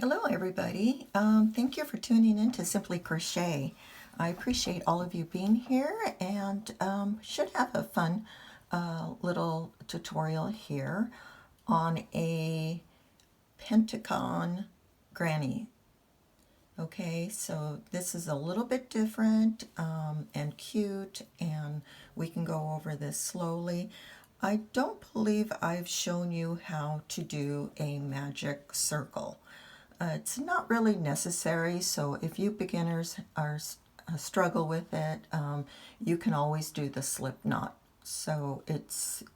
Hello everybody. Thank you for tuning in to Simply Crochet. I appreciate all of you being here and should have a fun little tutorial here on a Pentagon Granny. Okay, so this is a little bit different and cute, and we can go over this slowly. I don't believe I've shown you how to do a magic circle. It's not really necessary, so if you beginners are struggle with it, you can always do the slip knot. So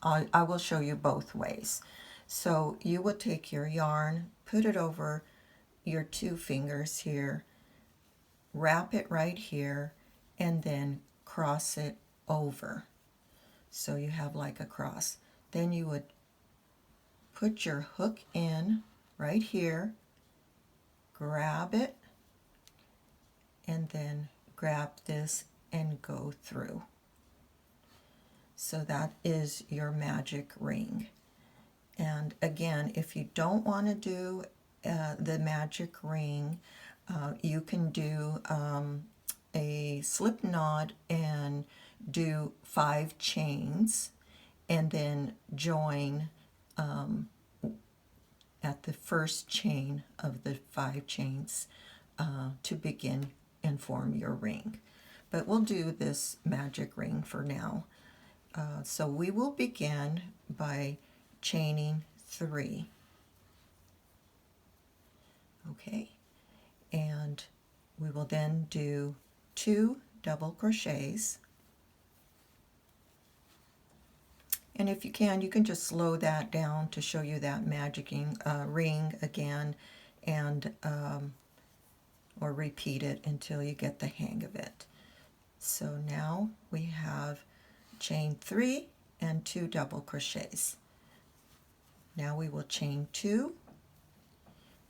I will show you both ways. So you will take your yarn, put it over your two fingers here, wrap it right here, and then cross it over. So you have like a cross. Then you would put your hook in right here, grab it, and then grab this and go through. So that is your magic ring. And again, if you don't want to do the magic ring, you can do a slip knot and do 5 chains and then join at the first chain of the 5 chains to begin and form your ring. But we'll do this magic ring for now. So we will begin by chaining 3. Okay, and we will then do 2 double crochets. And if you can just slow that down to show you that magicking ring again, and or repeat it until you get the hang of it. So now we have chain 3 and 2 double crochets. Now we will chain 2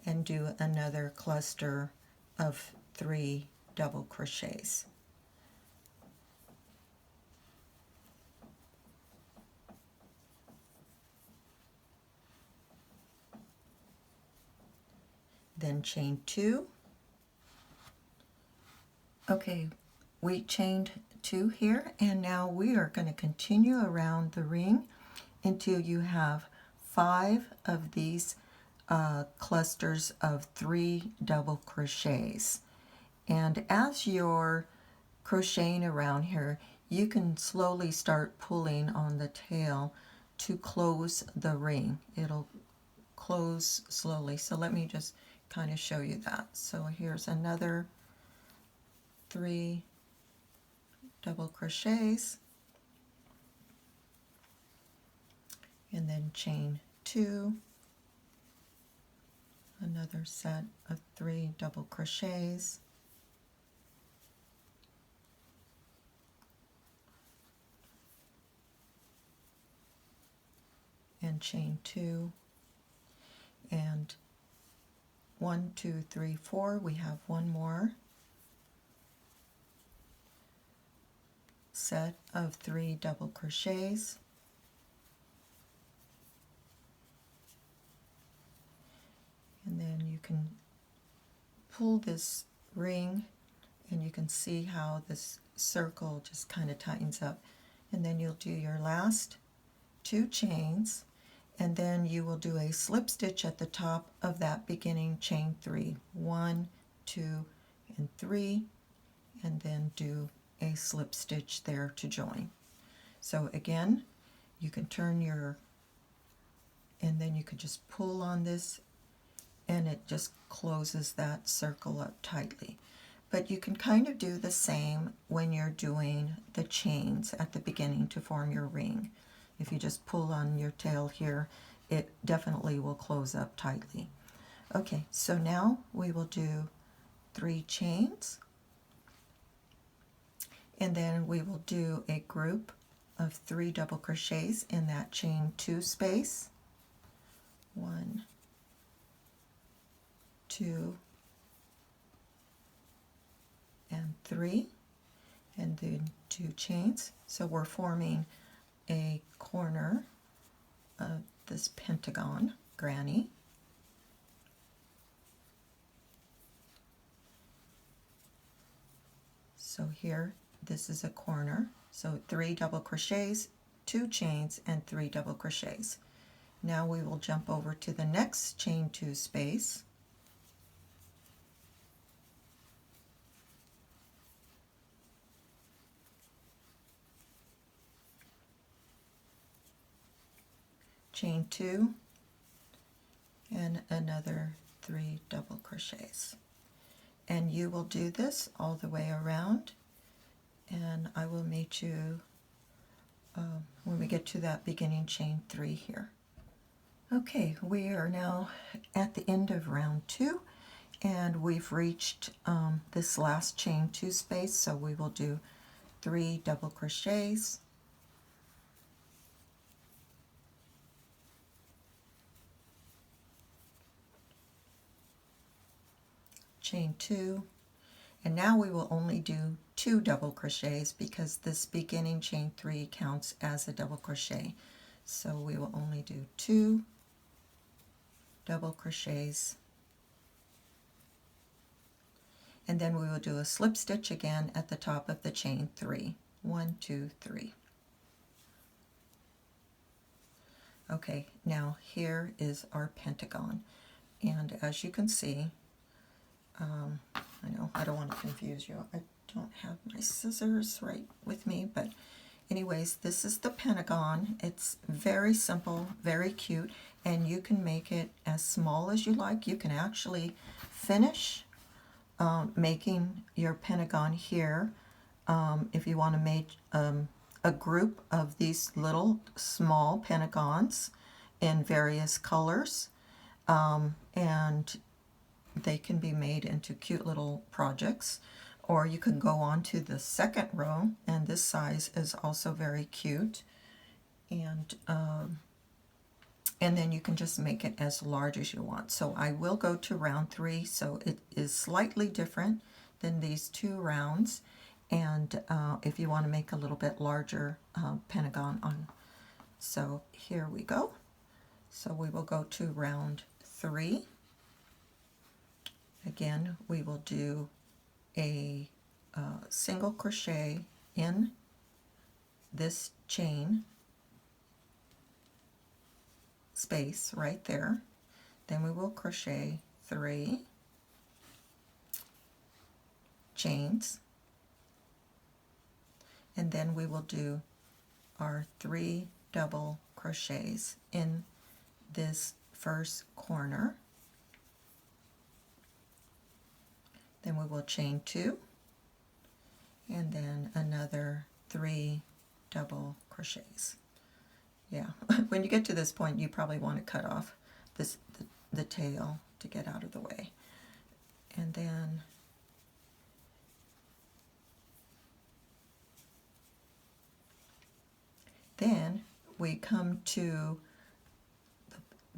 and do another cluster of 3 double crochets. Then chain 2. Okay, we chained 2 here, and now we are going to continue around the ring until you have 5 of these clusters of 3 double crochets. And as you're crocheting around here, you can slowly start pulling on the tail to close the ring. It'll close slowly. So let me just kind of show you that. So here's another 3 double crochets, and then chain 2, another set of 3 double crochets, and chain 2, and 1, 2, 3, 4, we have one more set of 3 double crochets, and then you can pull this ring and you can see how this circle just kind of tightens up, and then you'll do your last 2 chains, and then you will do a slip stitch at the top of that beginning chain 3, 1, 2, and 3, and then do a slip stitch there to join. So again, you can turn your, and then you could just pull on this and it just closes that circle up tightly. But you can kind of do the same when you're doing the chains at the beginning to form your ring. If you just pull on your tail here, it definitely will close up tightly. Okay, so now we will do 3 chains, and then we will do a group of 3 double crochets in that chain 2 space. 1, 2, and 3, and then 2 chains. So we're forming a corner of this Pentagon Granny. So here, this is a corner. So 3 double crochets, 2 chains, and 3 double crochets. Now we will jump over to the next chain 2 space. Chain 2, and another 3 double crochets. And you will do this all the way around, and I will meet you when we get to that beginning chain 3 here. Okay, we are now at the end of round 2, and we've reached this last chain 2 space, so we will do 3 double crochets, chain 2, and now we will only do 2 double crochets because this beginning chain 3 counts as a double crochet. So we will only do 2 double crochets, and then we will do a slip stitch again at the top of the chain 3. 1, 2, 3. Okay, now here is our pentagon, and as you can see, I know I don't want to confuse you. I don't have my scissors right with me, but anyways, this is the pentagon. It's very simple, very cute, and you can make it as small as you like. You can actually finish making your pentagon here if you want to make a group of these little small pentagons in various colors, and they can be made into cute little projects. Or you can go on to the second row, and this size is also very cute, and then you can just make it as large as you want. So I will go to round 3, so it is slightly different than these 2 rounds, and if you want to make a little bit larger pentagon on. So here we go. So we will go to round 3. Again, we will do a single crochet in this chain space right there. Then we will crochet 3 chains, and then we will do our 3 double crochets in this first corner. Then we will chain 2, and then another 3 double crochets. Yeah, when you get to this point, you probably want to cut off the tail to get out of the way. And then we come to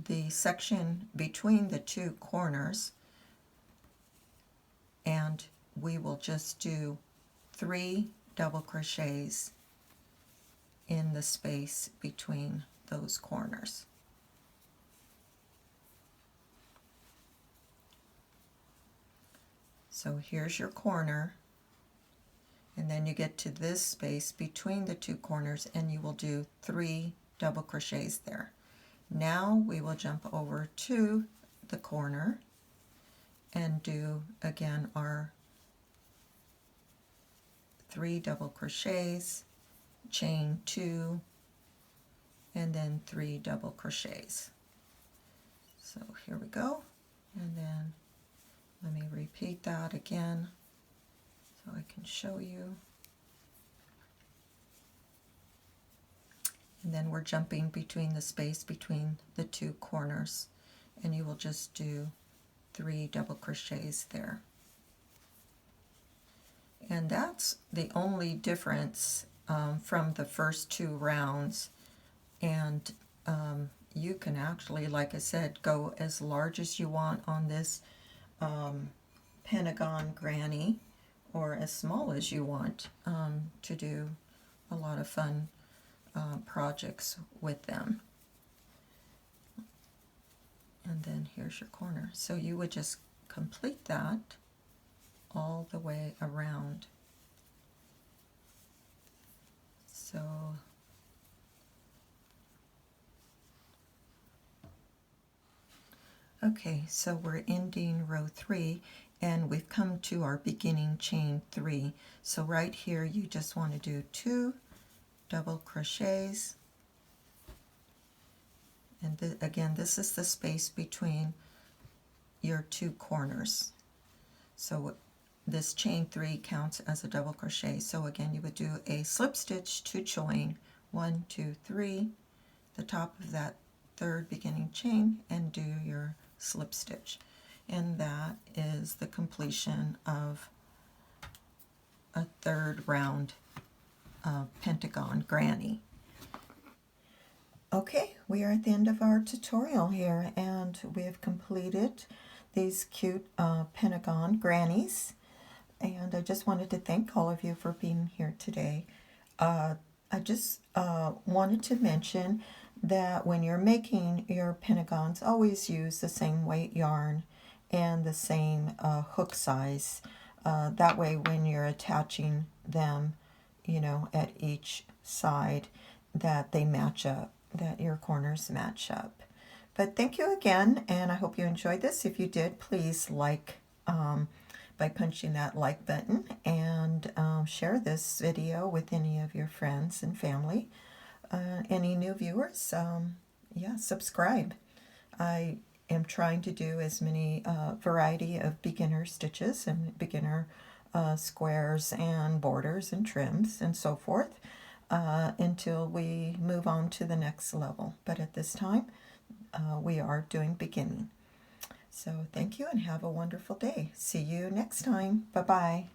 the section between the 2 corners, and we will just do 3 double crochets in the space between those corners. So here's your corner, and then you get to this space between the 2 corners, and you will do 3 double crochets there. Now we will jump over to the corner and do again our 3 double crochets, chain 2, and then 3 double crochets. So here we go, and then let me repeat that again so I can show you. And then we're jumping between the space between the 2 corners, and you will just do 3 double crochets there. And that's the only difference from the first 2 rounds. And you can actually, like I said, go as large as you want on this Pentagon Granny, or as small as you want to do a lot of fun projects with them. And then here's your corner. So you would just complete that all the way around. So okay, so we're ending row 3 and we've come to our beginning chain 3. So right here you just want to do 2 double crochets, and again this is the space between your 2 corners. So this chain 3 counts as a double crochet. So again you would do a slip stitch to join 1, 2, 3, the top of that third beginning chain, and do your slip stitch, and that is the completion of a third round Pentagon Granny. Okay, we are at the end of our tutorial here, and we have completed these cute Pentagon Grannies, and I just wanted to thank all of you for being here today. I just wanted to mention that when you're making your pentagons, always use the same weight yarn and the same hook size. That way when you're attaching them, you know, at each side, that they match up, that your corners match up. But thank you again, and I hope you enjoyed this. If you did, please like by punching that like button, and share this video with any of your friends and family. Any new viewers, yeah, subscribe. I am trying to do as many variety of beginner stitches and beginner squares and borders and trims and so forth until we move on to the next level. But at this time, we are doing beginning. So thank you and have a wonderful day. See you next time. Bye-bye.